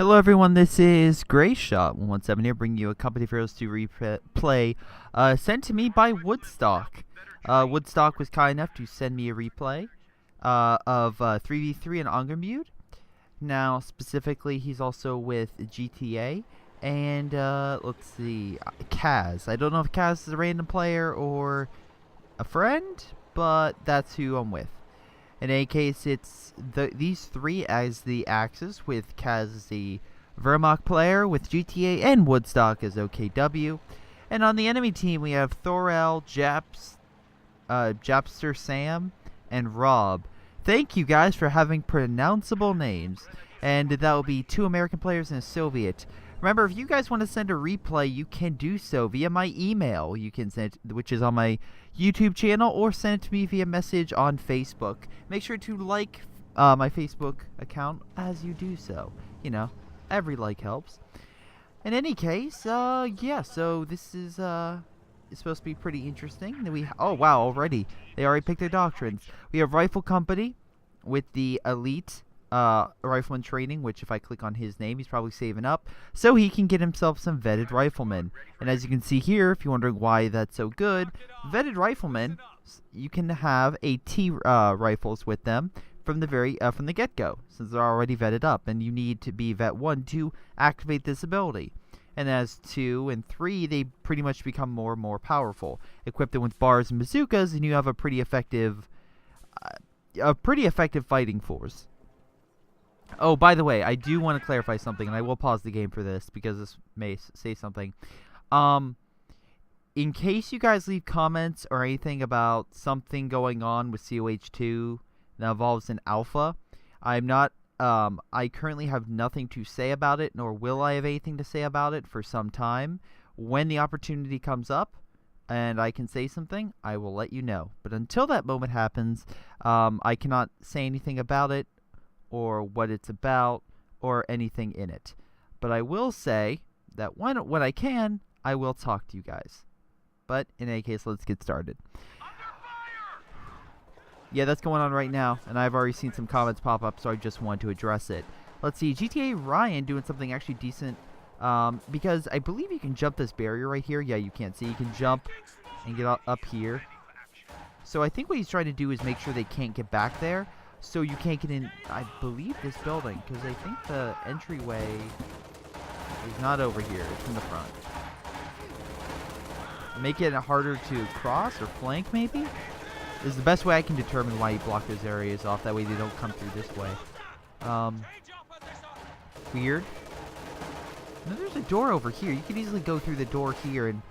Hello everyone, this is Greyshot 117 here, bringing you a Company of Heroes 2 replay sent to me by Woodstock. Woodstock was kind enough to send me a replay of 3v3 in Angermute. Now, specifically, he's also with GTA, and let's see, Kaz. I don't know if Kaz is a random player or a friend, but that's who I'm with. In any case, it's these three as the axis, with Kaz as the Vermont player, with GTA and Woodstock as OKW. And on the enemy team, we have Thorel, Japster Sam, and Rob. Thank you guys for having pronounceable names. And that will be 2 American players and a Soviet. Remember, if you guys want to send a replay, you can do so via my email. You can send it, which is on my YouTube channel, or send it to me via message on Facebook. Make sure to like my Facebook account as you do so. You know, every like helps. In any case, yeah, so this is it's supposed to be pretty interesting. Oh wow, already they already picked their doctrines. We have Rifle Company with the elite rifleman training, which if I click on his name, he's probably saving up so he can get himself some vetted riflemen. And as you can see here, if you're wondering why that's so good, vetted riflemen, you can have AT rifles with them from the get-go, since they're already vetted up, and you need to be vet 1 to activate this ability. And as 2 and 3, they pretty much become more and more powerful. Equip them with bars and bazookas, and you have a pretty effective fighting force. Oh, by the way, I do want to clarify something, and I will pause the game for this, because this may say something. In case you guys leave comments or anything about something going on with COH2 that involves an alpha, I'm not, I currently have nothing to say about it, nor will I have anything to say about it for some time. When the opportunity comes up, and I can say something, I will let you know. But until that moment happens, I cannot say anything about it, or what it's about, or anything in it. But I will say that when I can, I will talk to you guys. But in any case, let's get started. Yeah, that's going on right now, and I've already seen some comments pop up, so I just wanted to address it. Let's see, GTA Ryan doing something actually decent, because I believe you can jump this barrier right here. Yeah, you can't see. You can jump and get up here. So I think what he's trying to do is make sure they can't get back there, so you can't get in, I believe, this building, because I think the entryway is not over here. It's in the front. Make it harder to cross or flank, maybe? Is the best way I can determine why you block those areas off. That way they don't come through this way. Weird. Now there's a door over here. You could easily go through the door here, and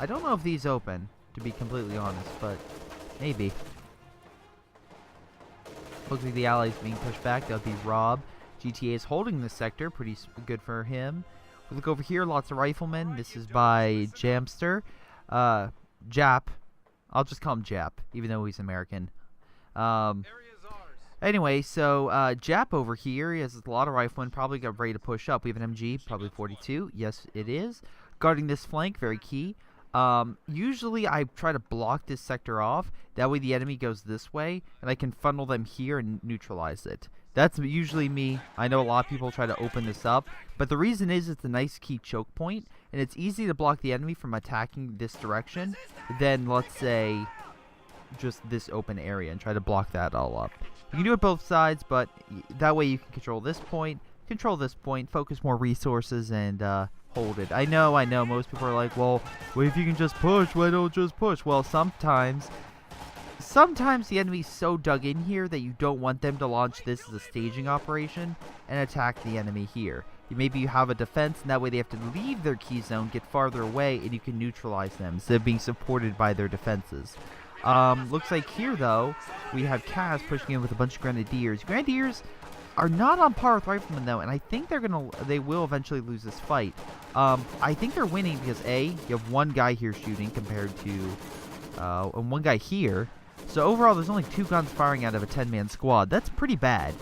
I don't know if these open, to be completely honest, but maybe. Looks like the Allies being pushed back. That would be Rob. GTA is holding this sector. Pretty good for him. We look over here. Lots of riflemen. This is by Jamster. Jap. I'll just call him Jap, even though he's American. Anyway, so Jap over here, he has a lot of riflemen. Probably got ready to push up. We have an MG, probably 42. Yes, it is. Guarding this flank, very key. Usually I try to block this sector off. That way the enemy goes this way, and I can funnel them here and neutralize it. That's usually me. I know a lot of people try to open this up, but the reason is it's a nice key choke point, and it's easy to block the enemy from attacking this direction than, let's say, just this open area, and try to block that all up. You can do it both sides, but that way you can control this point, focus more resources, and hold it. I know, most people are like, well, if you can just push, why don't just push? Well, sometimes the enemy's so dug in here that you don't want them to launch this as a staging operation and attack the enemy here. Maybe you have a defense, and that way they have to leave their key zone, get farther away, and you can neutralize them instead of being supported by their defenses. Looks like here, though, we have Kaz pushing in with a bunch of Grenadiers. Grenadiers are not on par with Riflemen, though, and I think they will eventually lose this fight. I think they're winning because, A, you have one guy here shooting compared to, and one guy here. So overall, there's only 2 guns firing out of a 10-man squad. That's pretty bad.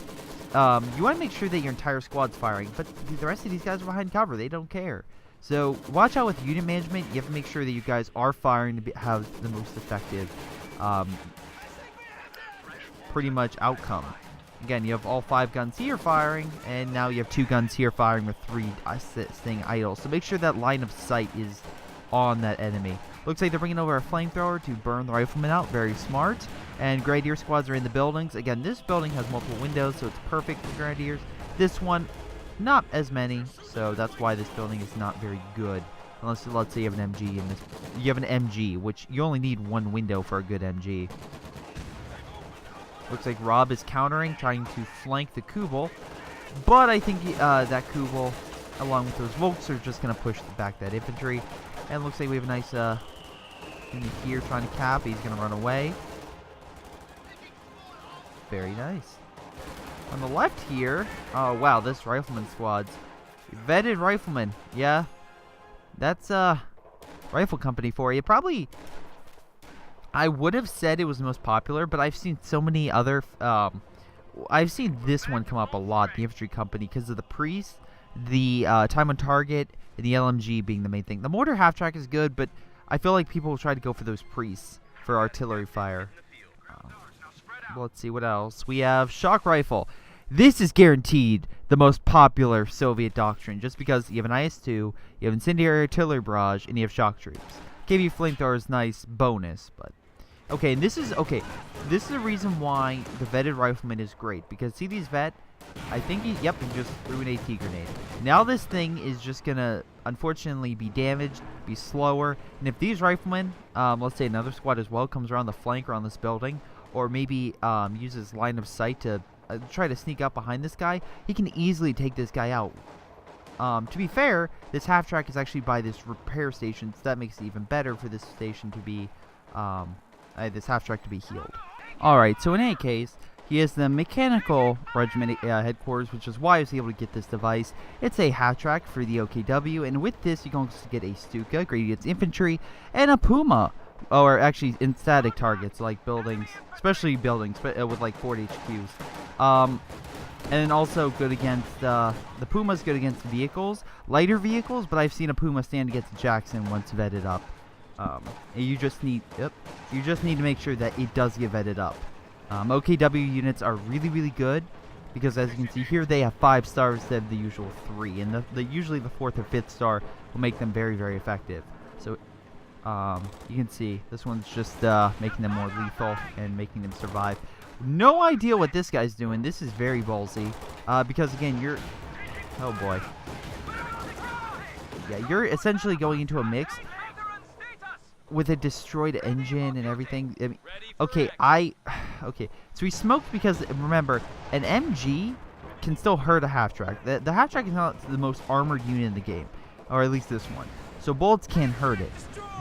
You want to make sure that your entire squad's firing, but the rest of these guys are behind cover. They don't care. So watch out with unit management. You have to make sure that you guys are firing to have the most effective, pretty much outcome. Again, you have all 5 guns here firing, and now you have 2 guns here firing with 3 staying idle. So make sure that line of sight is on that enemy. Looks like they're bringing over a flamethrower to burn the riflemen out. Very smart. And Grenadier squads are in the buildings. Again, this building has multiple windows, so it's perfect for Grenadiers. This one, not as many, so that's why this building is not very good. Unless, let's say, you have an MG in this. You have an MG, which you only need 1 window for a good MG. Looks like Rob is countering, trying to flank the Kubel. But I think that Kubel, along with those Volks, are just going to push back that infantry. And looks like we have a nice unit here trying to cap. He's going to run away. Very nice. On the left here, oh wow, this rifleman squad's vetted rifleman. Yeah, that's rifle company for you. Probably, I would have said it was the most popular, but I've seen so many other. I've seen this one come up a lot, the infantry company, because of the priest, the time on target, and the LMG being the main thing. The mortar half track is good, but I feel like people will try to go for those priests for artillery fire. Let's see what else. We have shock rifle. This is guaranteed the most popular Soviet doctrine, just because you have an IS-2, you have incendiary artillery barrage, and you have shock troops. KV flamethrower is nice bonus, but okay. And this is the reason why the vetted rifleman is great, because see these vet. I think he just threw an AT grenade. Now this thing is just gonna unfortunately be damaged, be slower, and if these riflemen, let's say another squad as well, comes around the flank around this building, or maybe uses line of sight to try to sneak up behind this guy, he can easily take this guy out. To be fair, this half track is actually by this repair station, so that makes it even better for this station to be, this half track to be healed. Alright, so in any case, he has the mechanical regiment headquarters, which is why I was able to get this device. It's a half track for the OKW, and with this you can also get a Stuka, Gradient's infantry, and a Puma. Or actually in static targets like buildings, especially buildings, but with like 4 HQs. And also good against the Puma's good against vehicles, lighter vehicles. But I've seen a Puma stand against a Jackson once vetted up. And you just need to make sure that it does get vetted up. OKW units are really good because as you can see here, they have 5 stars instead of the usual 3, and usually the 4th or 5th star will make them very effective. So. You can see this one's just making them more lethal and making them survive. No idea what this guy's doing. This is very ballsy because again, oh boy, yeah, you're essentially going into a mix with a destroyed engine and everything. I mean, okay, so he smoked because remember, an MG can still hurt a half track. The half track is not the most armored unit in the game, or at least this one. So bullets can hurt it.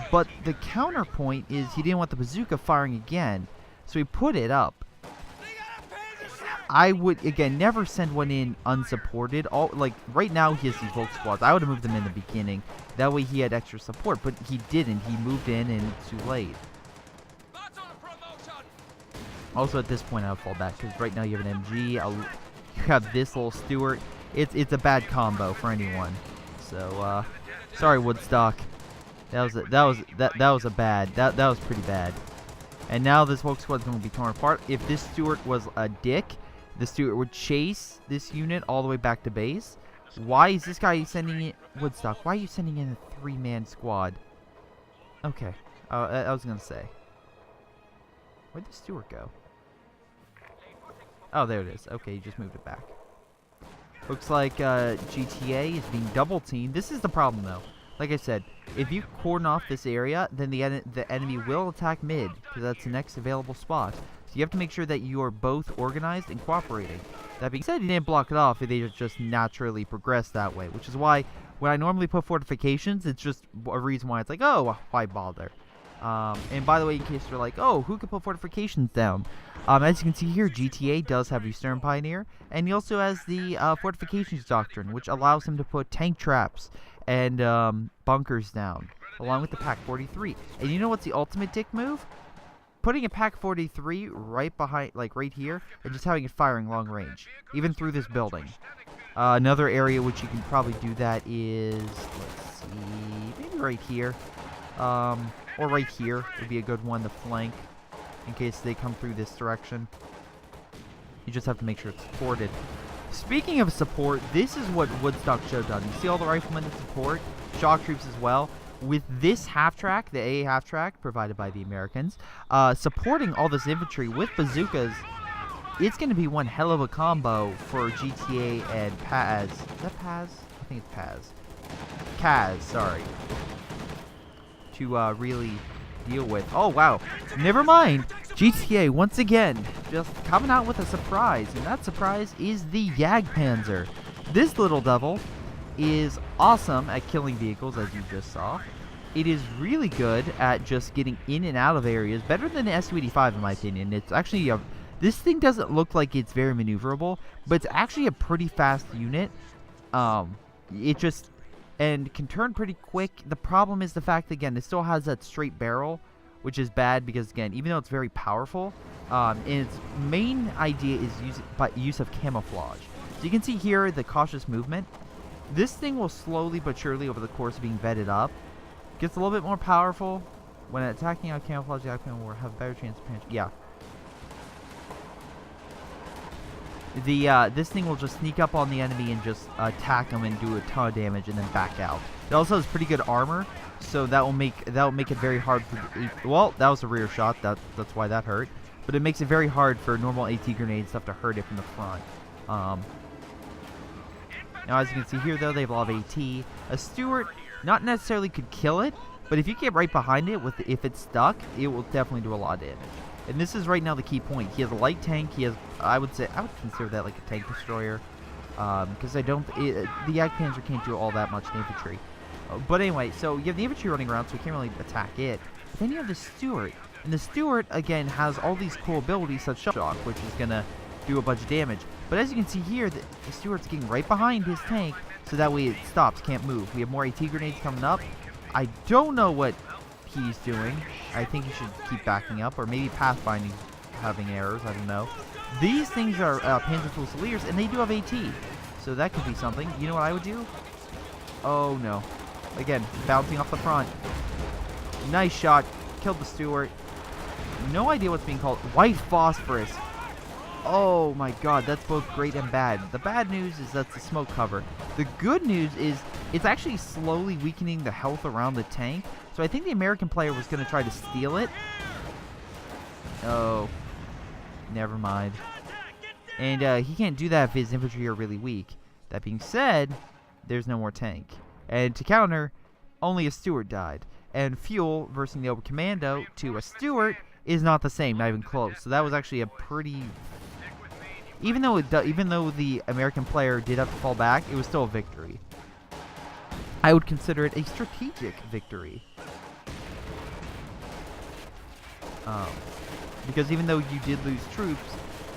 But the counterpoint is he didn't want the bazooka firing again, so he put it up. I would, again, never send one in unsupported. Like, right now he has these Volk squads. I would have moved them in the beginning. That way he had extra support, but he didn't. He moved in and it's too late. Also, at this point, I would fall back, because right now you have an MG. You have this little Stuart. It's a bad combo for anyone. So, sorry, Woodstock. That was pretty bad. And now this Volk squad's going to be torn apart. If this Stuart was a dick, the Stuart would chase this unit all the way back to base. Why is this guy sending it, Woodstock? Why are you sending in a 3-man squad? Okay, I was going to say. Where'd the Stuart go? Oh, there it is. Okay, you just moved it back. Looks like GTA is being double teamed. This is the problem, though. Like I said, if you cordon off this area, then the enemy will attack mid, because that's the next available spot. So you have to make sure that you are both organized and cooperating. That being said, you didn't block it off, they just naturally progress that way, which is why when I normally put fortifications, it's just a reason why it's like, oh, why bother? And by the way, in case you're like, oh, who could put fortifications down? As you can see here, GTA does have Eastern Pioneer, and he also has the fortifications doctrine, which allows him to put tank traps and bunkers down, along with the Pak-43. And you know what's the ultimate dick move? Putting a Pak-43 right behind, like right here, and just having it firing long range, even through this building. Another area which you can probably do that is, let's see, maybe right here. Or right here would be a good one to flank in case they come through this direction. You just have to make sure it's supported. Speaking of support, this is what Woodstock showed on. You see all the riflemen in support, shock troops as well. With this half-track, the AA half-track, provided by the Americans, supporting all this infantry with bazookas, it's going to be one hell of a combo for GTA and Paz. Is that Paz? I think it's Paz. Kaz, sorry. To really deal with. Oh, wow. Never mind. GTA, once again, just coming out with a surprise. And that surprise is the Jagdpanzer. This little devil is awesome at killing vehicles, as you just saw. It is really good at just getting in and out of areas. Better than the SU-85, in my opinion. It's actually a... This thing doesn't look like it's very maneuverable, but it's actually a pretty fast unit. It just... And can turn pretty quick. The problem is the fact, again, it still has that straight barrel, which is bad because, again, even though it's very powerful, its main idea is use of camouflage. So you can see here the cautious movement. This thing will slowly but surely, over the course of being vetted up, gets a little bit more powerful. When attacking out camouflage, the Jagdpanzer will have a better chance of penetrating. Yeah. This thing will just sneak up on the enemy and just attack them and do a ton of damage and then back out. It also has pretty good armor, so that will make it very hard for. Well, that was a rear shot. That's why that hurt. But it makes it very hard for normal AT grenade stuff to hurt it from the front. Now, as you can see here, though, they have a lot of AT. A Stuart not necessarily could kill it, but if you get right behind it, if it's stuck, it will definitely do a lot of damage. And this is right now the key point. He has a light tank. He has, I would consider that like a tank destroyer, because the Jagdpanzer can't do all that much to infantry. But anyway, so you have the infantry running around, so you can't really attack it. But then you have the Stuart, and the Stuart again has all these cool abilities, such as shock, which is gonna do a bunch of damage. But as you can see here, the Stuart's getting right behind his tank, so that way it stops, can't move. We have more AT grenades coming up. I don't know what he's doing. I think he should keep backing up, or maybe pathfinding having errors, I don't know. These things are Panzer Fusiliers, and they do have AT, so that could be something. You know what I would do? Oh no. Again, bouncing off the front. Nice shot. Killed the Stuart. No idea what's being called. White phosphorus. Oh my god, that's both great and bad. The bad news is that's the smoke cover. The good news is it's actually slowly weakening the health around the tank. So I think the American player was going to try to steal it. Oh, never mind. And he can't do that if his infantry are really weak. That being said, there's no more tank. And to counter, only a Stuart died. And fuel versus the Oberkommando to a Stuart is not the same, not even close. So that was actually a pretty... Even though the American player did have to fall back, it was still a victory. I would consider it a strategic victory. Because even though you did lose troops,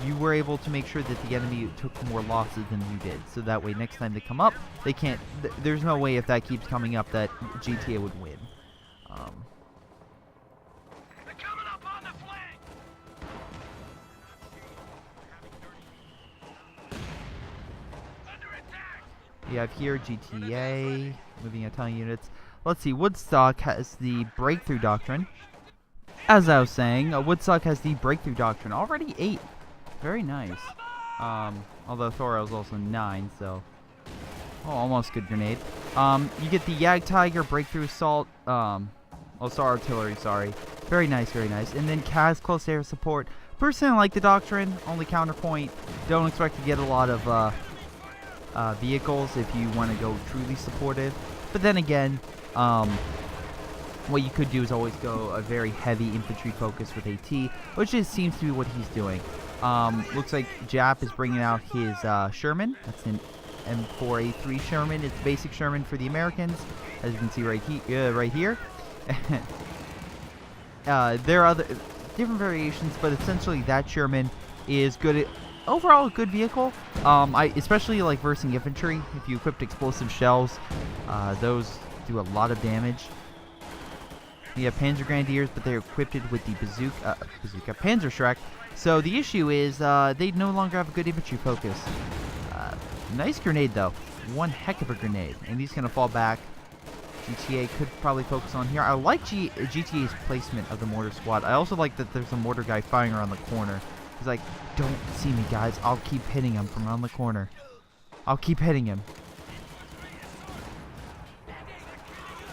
you were able to make sure that the enemy took more losses than you did. So that way, next time they come up, they can't... there's no way if that keeps coming up that GTA would win. They're coming up on the flank. Under attack. You have here GTA, moving a ton of units. Let's see, Woodstock has the Breakthrough Doctrine. As I was saying, Woodstock has the Breakthrough Doctrine. Already 8. Very nice. Although Thor was also 9, so... Oh, almost good grenade. You get the Yag Tiger, Breakthrough Assault, also artillery, sorry. Very nice, very nice. And then Kaz close air support. Personally, I like the Doctrine. Only counterpoint. Don't expect to get a lot of vehicles if you want to go truly supportive. But then again, what you could do is always go a very heavy infantry focus with AT, which just seems to be what he's doing. Looks like Jap is bringing out his Sherman. That's an M4A3 Sherman. It's basic Sherman for the Americans, as you can see right here. There are other different variations, but essentially that Sherman is good. Overall, a good vehicle. I especially like versing infantry. If you equipped explosive shells, those do a lot of damage. You have Panzer Grenadiers, but they're equipped with the bazooka Panzerschreck. So the issue is they no longer have a good infantry focus. Nice grenade though, one heck of a grenade, and he's gonna fall back. GTA could probably focus on here. I like GTA's placement of the mortar squad. I also like that there's a mortar guy firing around the corner. He's like, don't see me, guys. I'll keep hitting him from around the corner. I'll keep hitting him.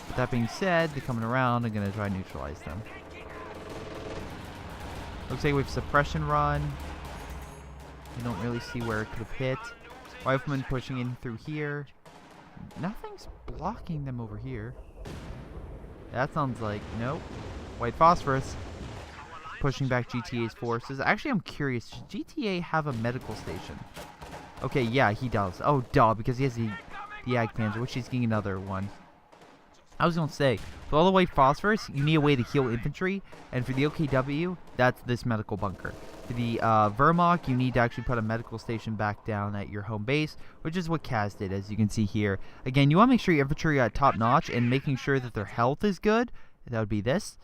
With that being said, they're coming around. I'm going to try to neutralize them. Looks like we have suppression run. We don't really see where it could have hit. Rifleman pushing in through here. Nothing's blocking them over here. That sounds like, nope. White phosphorus. Pushing back GTA's forces. Actually, I'm curious. Does GTA have a medical station? Okay, yeah, he does. Oh, duh, because he has the Jagdpanzer, which he's getting another one. I was going to say, for all the white phosphorus, you need a way to heal infantry. And for the OKW, that's this medical bunker. For the Wehrmacht, you need to actually put a medical station back down at your home base, which is what Kaz did, as you can see here. Again, you want to make sure your infantry are top notch, and making sure that their health is good. That would be this.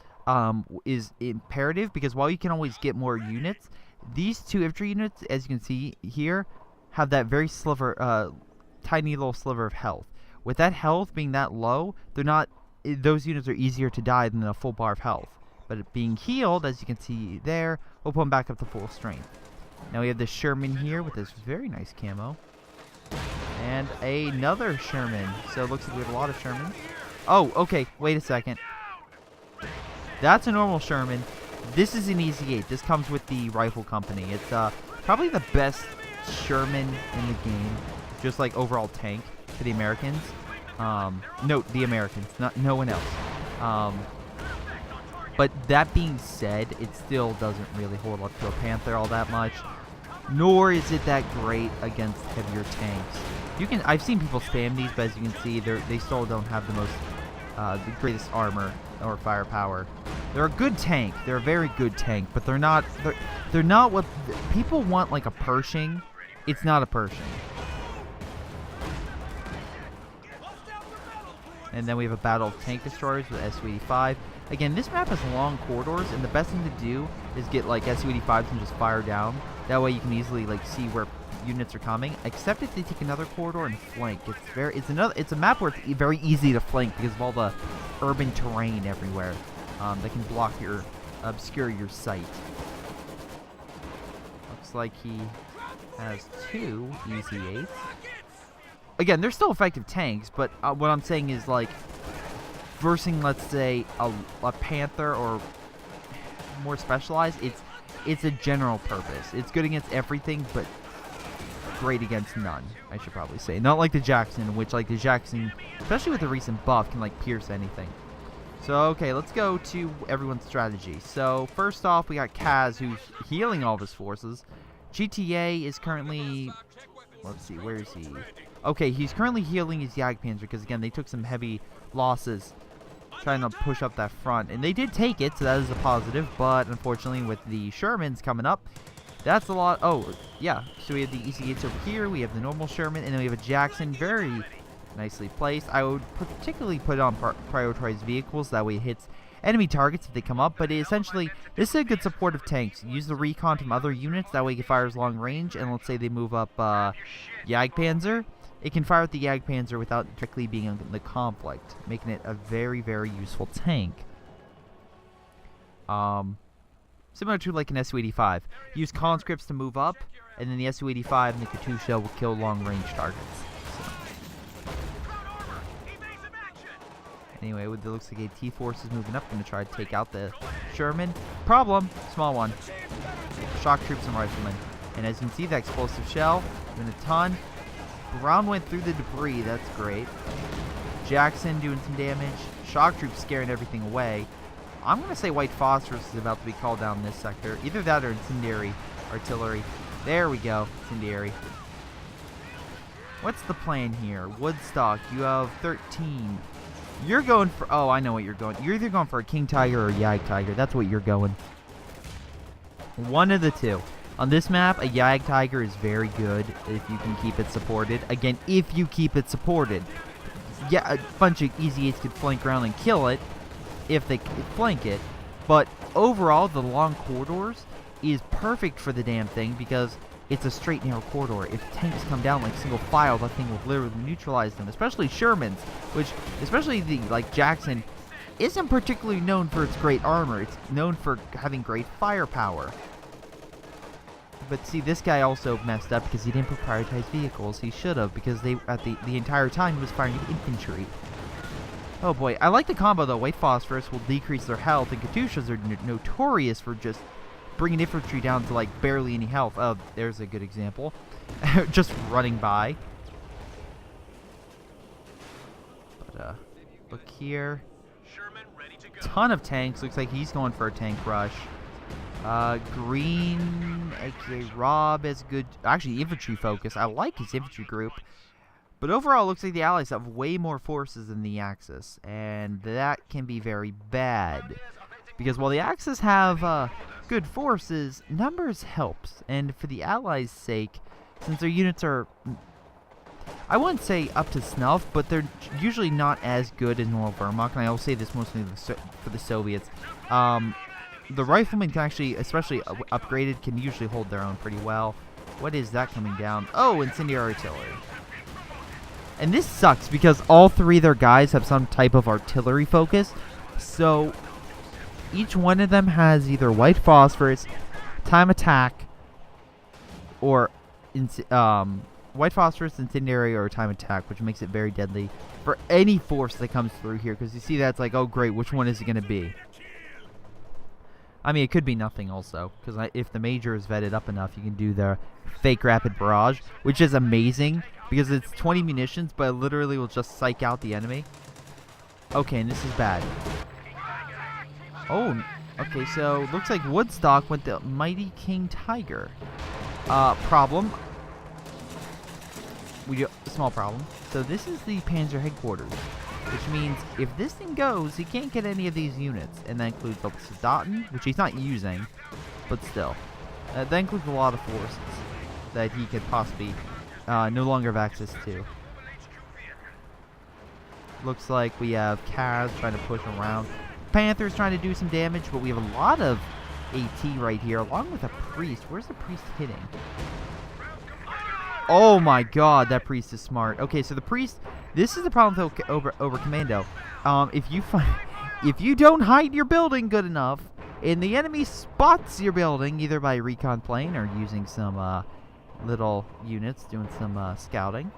Is imperative, because while you can always get more units, these two infantry units, as you can see here, have that very tiny little sliver of health. With that health being that low, those units are easier to die than a full bar of health. But it being healed, as you can see there, will put them back up to full strength. Now we have the Sherman here with this very nice camo. And another Sherman. So it looks like we have a lot of Shermans. Oh, okay, wait a second. That's a normal Sherman. This is an Easy 8. This comes with the rifle company. It's probably the best Sherman in the game. Just like overall tank for the Americans. No, the Americans, no one else. But that being said, it still doesn't really hold up to a Panther all that much. Nor is it that great against heavier tanks. I've seen people spam these, but as you can see, they still don't have the greatest armor or firepower. They're a good tank. They're a very good tank, but they're not what people want, like a Pershing. It's not a Pershing. And then we have a battle of tank destroyers with Su-85. Again, this map has long corridors, and the best thing to do is get like Su-85s and just fire down. That way you can easily like see where units are coming. Except if they take another corridor and flank. It's a map where it's very easy to flank because of all the urban terrain everywhere that can obscure your sight. Looks like he has two Easy 8s. Again, they're still effective tanks, but what I'm saying is, like, versing, let's say, a Panther or more specialized, it's a general purpose. It's good against everything, but great against none, I should probably say. Not like the Jackson, which, like, the Jackson, especially with the recent buff, can, like, pierce anything. So, okay, let's go to everyone's strategy. So, first off, we got Kaz, who's healing all of his forces. GTA is currently... Let's see, where is he? Okay, he's currently healing his Jagdpanzer because, again, they took some heavy losses trying to push up that front. And they did take it, so that is a positive. But, unfortunately, with the Shermans coming up, that's a lot. Oh, yeah. So we have the Easy 8s over here. We have the normal Sherman. And then we have a Jackson. Very nicely placed. I would particularly put it on prioritized vehicles. That way it hits enemy targets if they come up. But essentially, this is a good supportive tank. So use the recon from other units. That way it fires long range. And let's say they move up Jagdpanzer. It can fire with the Jagdpanzer without directly being in the conflict, making it a very, very useful tank. Similar to like an Su-85. Use conscripts to move up, and then the Su-85 and the Katyusha will kill long-range targets. So. Anyway, it looks like AT force is moving up, going to try to take out the Sherman. Problem, small one. Shock troops and riflemen. And as you can see, that explosive shell, doing a ton. Round went through the debris, that's great. Jackson doing some damage. Shock troops scaring everything away. I'm going to say white phosphorus is about to be called down in this sector. Either that or incendiary artillery. There we go, incendiary. What's the plan here? Woodstock, you have 13. You're going for, oh, I know what you're going. You're either going for a King Tiger or a Yag Tiger. That's what you're going. One of the two. On this map, a Yag Tiger is very good if you can keep it supported. Again, if you keep it supported. Yeah, a bunch of Easy 8s could flank around and kill it if they flank it. But overall, the long corridors is perfect for the damn thing because it's a straight, narrow corridor. If tanks come down like single file, that thing will literally neutralize them. Especially Shermans, which, especially the, like, Jackson, isn't particularly known for its great armor. It's known for having great firepower. But see, this guy also messed up because he didn't put prioritized vehicles. He should have, because they at the entire time he was firing at infantry. Oh boy, I like the combo though. White phosphorus will decrease their health, and Katyushas are notorious for just bringing infantry down to like barely any health. Oh, there's a good example. Just running by. But look here. Ton of tanks. Looks like he's going for a tank rush. Green, aka Rob, is good. Actually, infantry focus. I like his infantry group. But overall, it looks like the Allies have way more forces than the Axis. And that can be very bad. Because while the Axis have good forces, numbers helps. And for the Allies' sake, since their units are, I wouldn't say up to snuff, but they're usually not as good as normal Wehrmacht. And I will say this mostly for the Soviets. The riflemen can actually, especially upgraded, can usually hold their own pretty well. What is that coming down? Oh, incendiary artillery. And this sucks because all three of their guys have some type of artillery focus. So each one of them has either white phosphorus, time attack, or white phosphorus, incendiary, or time attack, which makes it very deadly for any force that comes through here. Because you see that's like, oh great, which one is it going to be? I mean, it could be nothing also, because if the major is vetted up enough, you can do the fake rapid barrage, which is amazing, because it's 20 munitions, but it literally will just psych out the enemy. Okay, and this is bad. Oh, okay, so looks like Woodstock went the Mighty King Tiger. Problem. Small problem. So this is the Panzer headquarters. Which means if this thing goes, he can't get any of these units. And that includes the Soldaten, which he's not using, but still. That includes a lot of forces that he could possibly no longer have access to. Looks like we have Kaz trying to push around. Panther's trying to do some damage, but we have a lot of AT right here, along with a priest. Where's the priest hitting? Oh my god, that priest is smart. Okay, so the priest, this is the problem with over commando. If you don't hide your building good enough, and the enemy spots your building, either by recon plane or using some little units doing some scouting,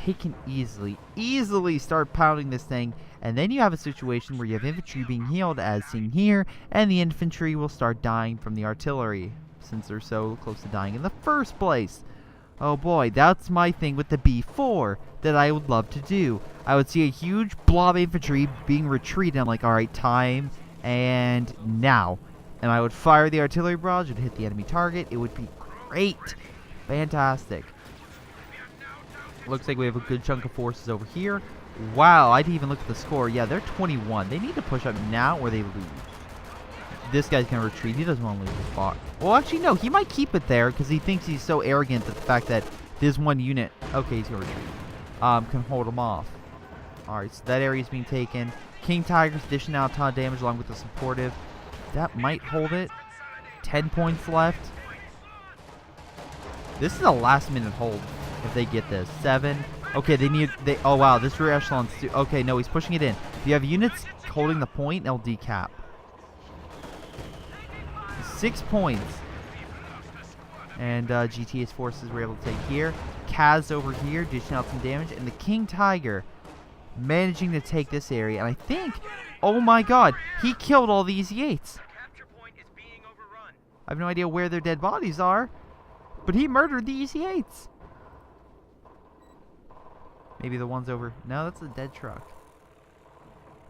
they can easily start pounding this thing, and then you have a situation where you have infantry being healed, as seen here, and the infantry will start dying from the artillery, since they're so close to dying in the first place. Oh boy, that's my thing with the B4 that I would love to do. I would see a huge blob of infantry being retreated. I'm like, alright, time and now. And I would fire the artillery barrage, it would hit the enemy target. It would be great. Fantastic. Looks like we have a good chunk of forces over here. Wow, I didn't even look at the score. Yeah, they're 21. They need to push up now or they lose. This guy's going to retreat. He doesn't want to lose his spot. Well, actually, no. He might keep it there because he thinks he's so arrogant that the fact that there's one unit. Okay, he's going to retreat. Can hold him off. Alright, so that area is being taken. King Tiger's dishing out a ton of damage along with the supportive. That might hold it. 10 points left. This is a last minute hold if they get this. 7. Okay, oh wow, this rear echelon's okay, no, he's pushing it in. If you have units holding the point, they'll decap. 6 points. And GTA's forces were able to take here. Kaz over here dishing out some damage. And the King Tiger managing to take this area. And I think, oh my god, he killed all these Yates. I have no idea where their dead bodies are, but he murdered these Yates. Maybe the ones over. No, that's a dead truck.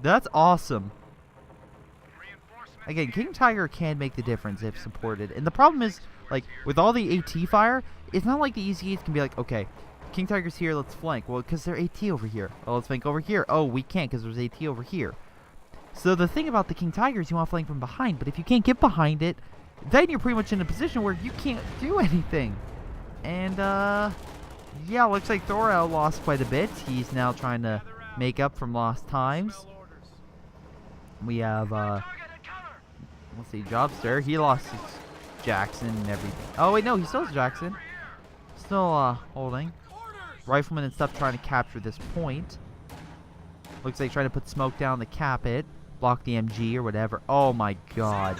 That's awesome. Again, King Tiger can make the difference if supported. And the problem is, like, with all the AT fire, it's not like the easy 8s can be like, okay, King Tiger's here, let's flank. Well, because they're AT over here. Oh, let's flank over here. Oh, we can't because there's AT over here. So the thing about the King Tiger is you want to flank from behind. But if you can't get behind it, then you're pretty much in a position where you can't do anything. And, yeah, looks like Thorel lost quite a bit. He's now trying to make up from lost times. We have, let's see, Jobster. He lost his Jackson and everything. Oh, wait, no, he still has Jackson. Still, holding. Riflemen and stuff trying to capture this point. Looks like trying to put smoke down to cap it. Block the MG or whatever. Oh, my God.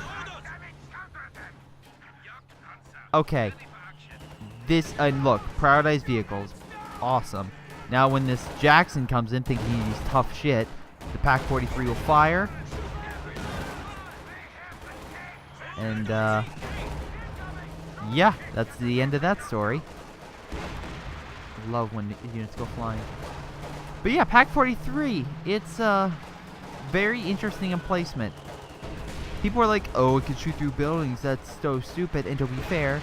Okay. This, and look, prioritized vehicles. Awesome. Now when this Jackson comes in thinking he's tough shit, the Pak-43 will fire. And, yeah, that's the end of that story. I love when units go flying. But yeah, Pak-43, it's, very interesting emplacement. People are like, oh, it can shoot through buildings, that's so stupid. And to be fair,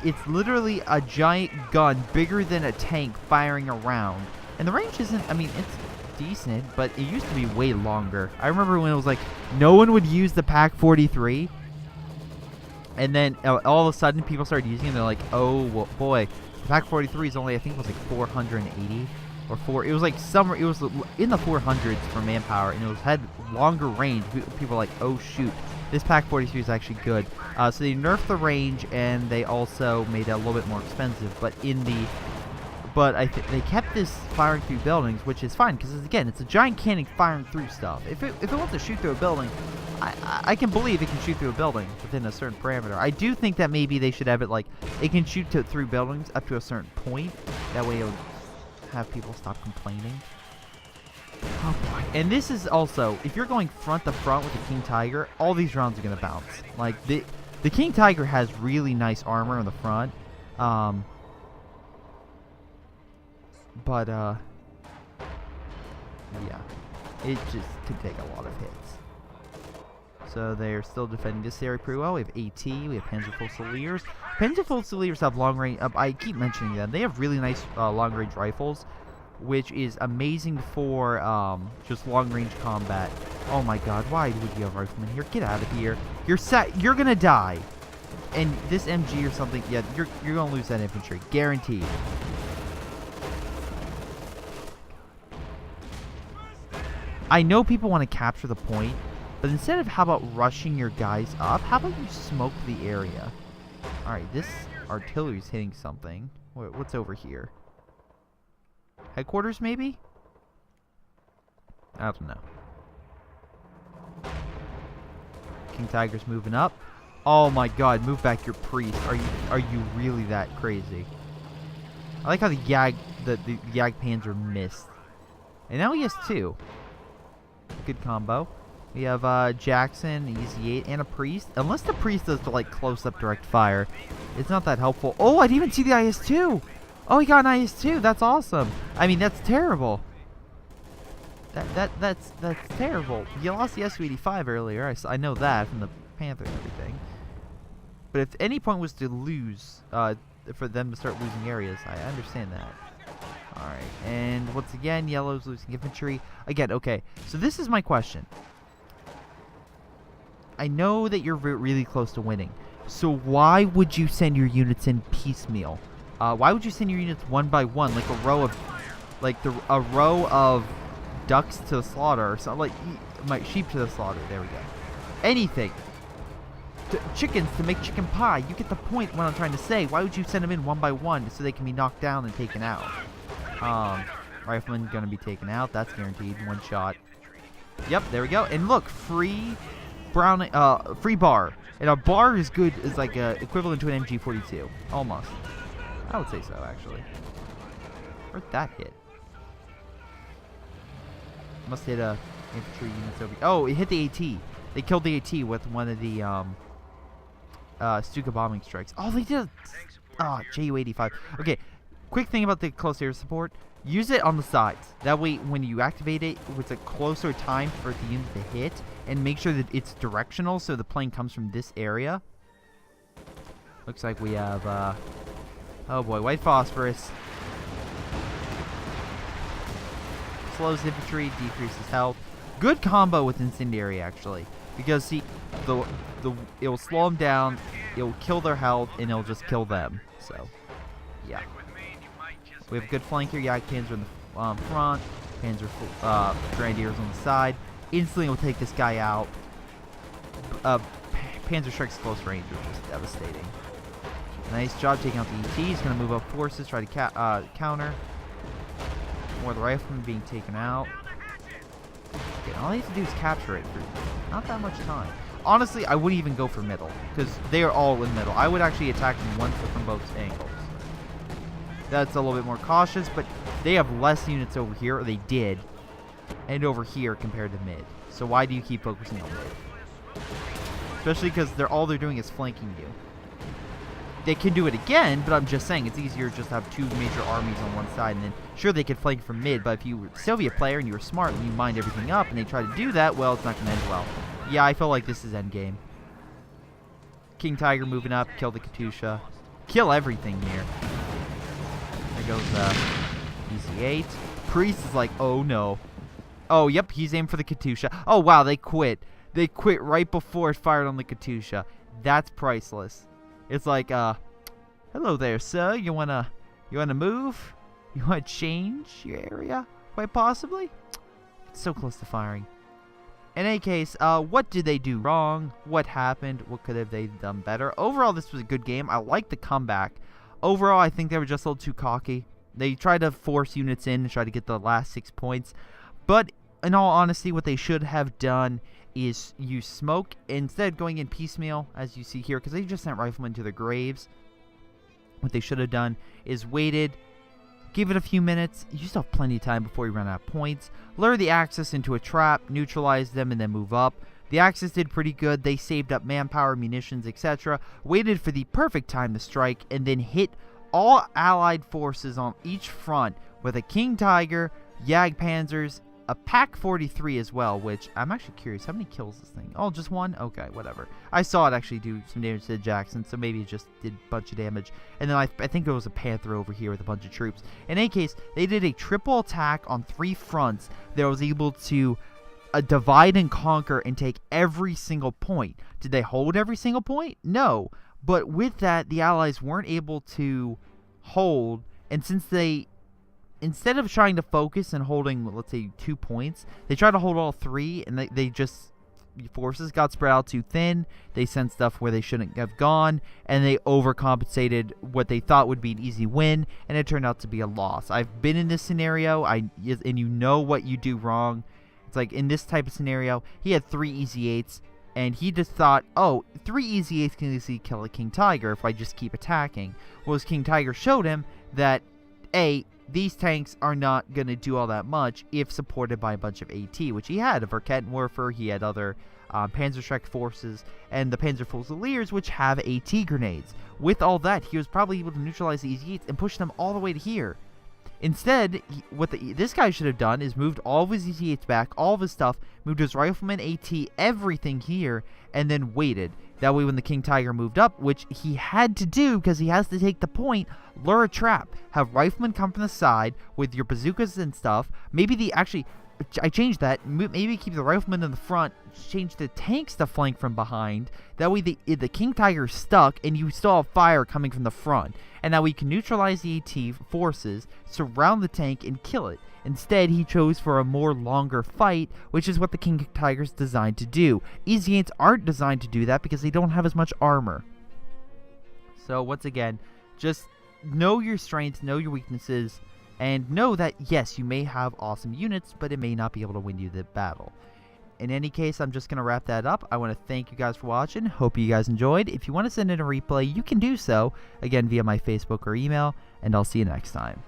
it's literally a giant gun bigger than a tank firing around. And the range isn't, I mean, it's decent, but it used to be way longer. I remember when it was like, no one would use the Pak-43. And then all of a sudden people started using it and they're like, oh, well, boy, the Pak-43 is only, I think it was like 480 or 4. It was like somewhere, it was in the 400s for manpower, and it had longer range. People were like, oh, shoot. This Pak-43 is actually good. So they nerfed the range, and they also made it a little bit more expensive. But they kept this firing through buildings, which is fine because again, it's a giant cannon firing through stuff. If it wants to shoot through a building, I can believe it can shoot through a building within a certain parameter. I do think that maybe they should have it like it can shoot through buildings up to a certain point. That way, it'll have people stop complaining. Oh boy. And this is also, if you're going front to front with the King Tiger, all these rounds are going to bounce. Like, the King Tiger has really nice armor in the front. But, yeah. It just could take a lot of hits. So they're still defending this area pretty well. We have AT, we have Panzer Fusiliers. Panzer Fusiliers have long range, I keep mentioning them. They have really nice long range rifles, which is amazing for just long-range combat. Oh my god, why would you have riflemen here? Get out of here. You're gonna die. And this MG or something, yeah, you're gonna lose that infantry. Guaranteed. I know people want to capture the point, but instead of how about rushing your guys up, how about you smoke the area? Alright, this artillery's hitting something. What's over here? Headquarters, maybe? I don't know. King Tiger's moving up. Oh my god, move back your priest. Are you really that crazy? I like how the Yag Panzer missed. And now he has 2. Good combo. We have Jackson, Easy 8, and a priest. Unless the priest does the like close-up direct fire, it's not that helpful. Oh, I didn't even see the IS-2. Oh, he got an IS-2. That's awesome. I mean, that's terrible. That's terrible. You lost the Su-85 earlier. I know that from the Panther and everything. But if any point was to lose, for them to start losing areas, I understand that. Alright, and once again, yellow's losing infantry. Again, okay, so this is my question. I know that you're really close to winning. So why would you send your units in piecemeal? Why would you send your units one by one, like a row of, a row of ducks to the slaughter, or something like sheep to the slaughter? There we go. Anything. Chickens to make chicken pie. You get the point. What I'm trying to say. Why would you send them in one by one so they can be knocked down and taken out? Rifleman gonna be taken out. That's guaranteed. One shot. Yep. There we go. And look, free bar. And a bar is good. Is like equivalent to an MG42. Almost. I would say so, actually. Where'd that hit? Must hit a infantry units over. Oh, it hit the AT. They killed the AT with one of the Stuka bombing strikes. Oh, they did. Ju-85. Okay, quick thing about the close air support. Use it on the sides. That way, when you activate it, it's a closer time for the unit to hit, and make sure that it's directional, so the plane comes from this area. Looks like we have, oh boy, white phosphorus. Slows infantry, decreases health. Good combo with incendiary, actually, because see, it will slow them down, it will kill their health, and it'll just kill them. So, yeah. We have good flank here. Yag Panzer in the front. Panzer Grenadiers on the side. Instantly will take this guy out. Panzer Strike's close range, which is devastating. Nice job taking out the ET. He's going to move up forces, try to counter. More of the riflemen being taken out. Okay, all he has to do is capture it for not that much time. Honestly, I wouldn't even go for middle, because they are all in middle. I would actually attack them once from both angles. That's a little bit more cautious, but they have less units over here, or they did, and over here compared to mid. So why do you keep focusing on mid? Especially because all they're doing is flanking you. They can do it again, but I'm just saying it's easier just to have two major armies on one side, and then sure they could flank from mid, but if you were a Soviet player and you were smart and you mined everything up and they try to do that, well, it's not going to end well. Yeah, I feel like this is endgame. King Tiger moving up, kill the Katusha. Kill everything here. There goes Easy 8. Priest is like, oh no. Oh, yep, he's aimed for the Katusha. Oh, wow, they quit. They quit right before it fired on the Katusha. That's priceless. It's like, hello there, sir. You wanna move? You wanna change your area? Quite possibly? It's so close to firing. In any case, what did they do wrong? What happened? What could have they done better? Overall, this was a good game. I liked the comeback. Overall, I think they were just a little too cocky. They tried to force units in and try to get the last 6 points. But in all honesty, what they should have done is use smoke instead of going in piecemeal, as you see here, because they just sent riflemen to their graves. What they should have done is waited, give it a few minutes. You still have plenty of time before you run out of points. Lure the Axis into a trap, neutralize them, and then move up. The Axis did pretty good. They saved up manpower, munitions, etc. Waited for the perfect time to strike, and then hit all Allied forces on each front with a King Tiger, Jagdpanzers, a Pak 43 as well, which I'm actually curious. How many kills this thing? Oh, just one? Okay, whatever. I saw it actually do some damage to Jackson, so maybe it just did a bunch of damage. And then I think it was a Panther over here with a bunch of troops. In any case, they did a triple attack on 3 fronts that was able to divide and conquer and take every single point. Did they hold every single point? No. But with that, the Allies weren't able to hold, and since they, instead of trying to focus and holding, let's say, 2 points, they tried to hold all 3, and they just, forces got spread out too thin. They sent stuff where they shouldn't have gone, and they overcompensated what they thought would be an easy win, and it turned out to be a loss. I've been in this scenario, and you know what you do wrong. It's like in this type of scenario, he had 3 Easy 8s, and he just thought, oh, 3 Easy 8s can easily kill a King Tiger if I just keep attacking. Well, his King Tiger showed him that, A, these tanks are not going to do all that much if supported by a bunch of AT, which he had. A Verketenwerfer, he had other Panzerschreck forces, and the Panzerfusiliers, which have AT grenades. With all that, he was probably able to neutralize the Easy 8s and push them all the way to here. Instead, what this guy should have done is moved all of his Easy 8s back, all of his stuff, moved his Rifleman, AT, everything here, and then waited. That way when the King Tiger moved up, which he had to do because he has to take the point, lure a trap. Have Riflemen come from the side with your bazookas and stuff. Maybe I changed that. Maybe keep the Riflemen in the front, change the tanks to flank from behind. That way the King Tiger's stuck and you still have fire coming from the front. And that way you can neutralize the AT forces, surround the tank, and kill it. Instead, he chose for a more longer fight, which is what the King Tiger's designed to do. Easy 8s aren't designed to do that because they don't have as much armor. So once again, just know your strengths, know your weaknesses, and know that, yes, you may have awesome units, but it may not be able to win you the battle. In any case, I'm just going to wrap that up. I want to thank you guys for watching. Hope you guys enjoyed. If you want to send in a replay, you can do so, again, via my Facebook or email, and I'll see you next time.